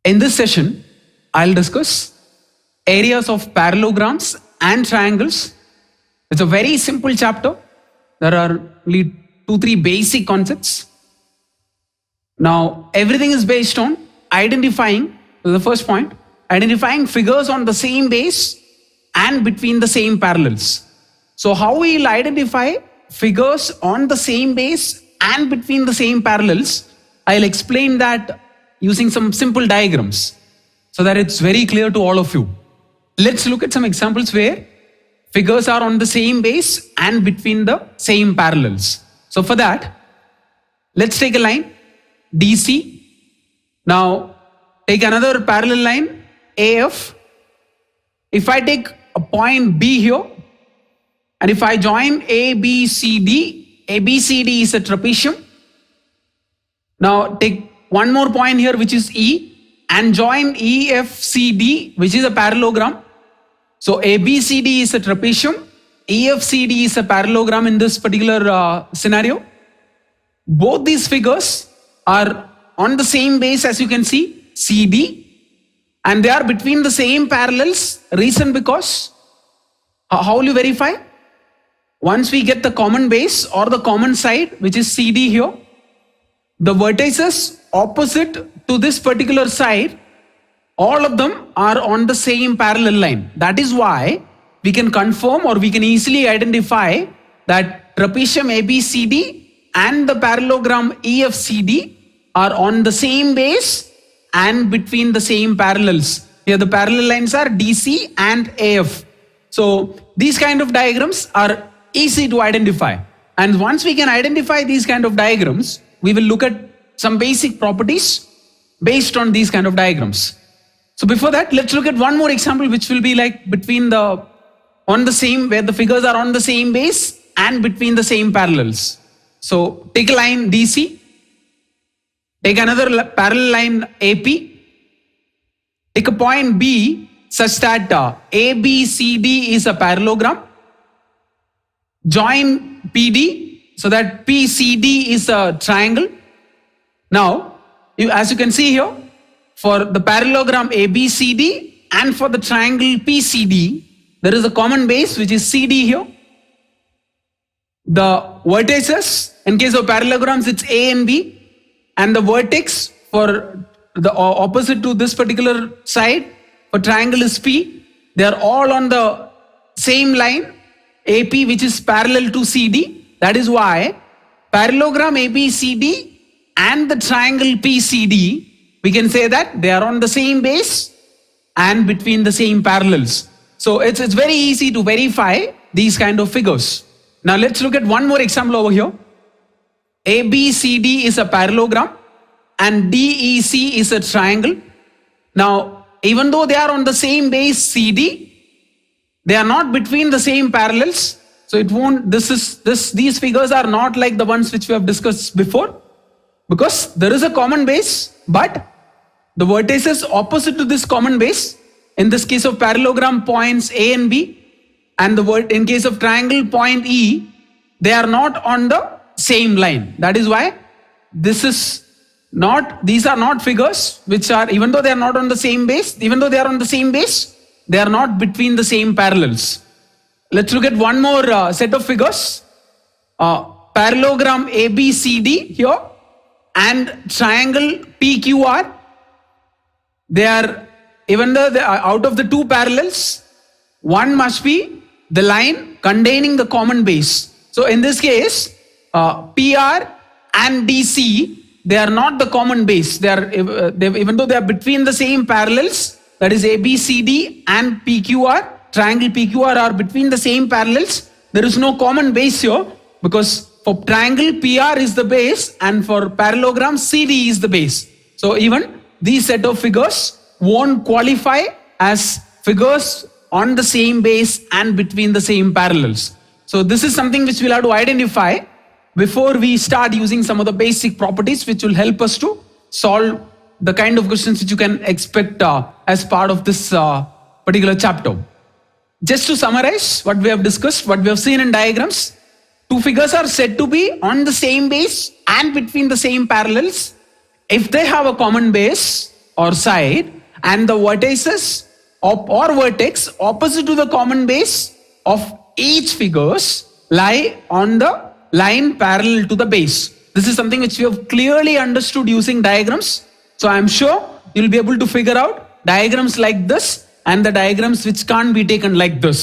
In this session, I'll discuss areas of parallelograms and triangles. It's a very simple chapter. There are only 2-3 basic concepts. Now, everything is based on identifying, the first point, identifying figures on the same base and between the same parallels. So how we'll identify figures on the same base and between the same parallels, I'll explain that using some simple diagrams so that it's very clear to all of you. Let's look at some examples where figures are on the same base and between the same parallels. So for that, let's take a line DC. Now take another parallel line AF. If I take a point B here, and if I join ABCD is a trapezium. Now take one more point here, which is E, and join EFCD, which is a parallelogram. So ABCD is a trapezium, EFCD is a parallelogram in this particular scenario. Both these figures are on the same base, as you can see, CD, and they are between the same parallels. Reason because, how will you verify? Once we get the common base or the common side, which is CD here, the vertices opposite to this particular side, all of them are on the same parallel line. That is why we can confirm, or we can easily identify that trapezium ABCD and the parallelogram EFCD are on the same base and between the same parallels. Here the parallel lines are DC and AF. So these kind of diagrams are easy to identify. And once we can identify these kind of diagrams, we will look at some basic properties based on these kind of diagrams. So before that, let's look at one more example, which will be like between the, on the same, where the figures are on the same base and between the same parallels. So take a line DC, take another parallel line AP, take a point B such that ABCD is a parallelogram, join PD so that PCD is a triangle. Now, as you can see here, for the parallelogram ABCD and for the triangle PCD, there is a common base, which is CD here. The vertices, in case of parallelograms, it's A and B, and the vertex for the opposite to this particular side for triangle is P. They are all on the same line AP, which is parallel to CD. That is why parallelogram ABCD and the triangle PCD, we can say that they are on the same base and between the same parallels. So it's very easy to verify these kind of figures. Now let's look at one more example over here. ABCD is a parallelogram and DEC is a triangle. Now, even though they are on the same base CD, they are not between the same parallels. So it won't, these figures are not like the ones which we have discussed before, because there is a common base, but the vertices opposite to this common base, in this case of parallelogram points A and B, and in case of triangle point E, they are not on the same line. That is why these are not figures which are, even though they are not on the same base, even though they are on the same base, they are not between the same parallels. Let's look at one more set of figures. Parallelogram ABCD here and triangle PQR. They are, even though they are out of the two parallels, one must be the line containing the common base. So in this case, PR and DC, they are not the common base. They are, even though they are between the same parallels, that is ABCD and PQR, triangle PQR are between the same parallels. There is no common base here, because for triangle PR is the base and for parallelogram CD is the base. So even these set of figures won't qualify as figures on the same base and between the same parallels. So this is something which we'll have to identify before we start using some of the basic properties which will help us to solve the kind of questions which you can expect as part of this particular chapter. Just to summarize what we have discussed, what we have seen in diagrams, two figures are said to be on the same base and between the same parallels if they have a common base or side, and the vertices or vertex opposite to the common base of each figures lie on the line parallel to the base. This is something which we have clearly understood using diagrams. So I'm sure you'll be able to figure out diagrams like this and the diagrams which can't be taken like this.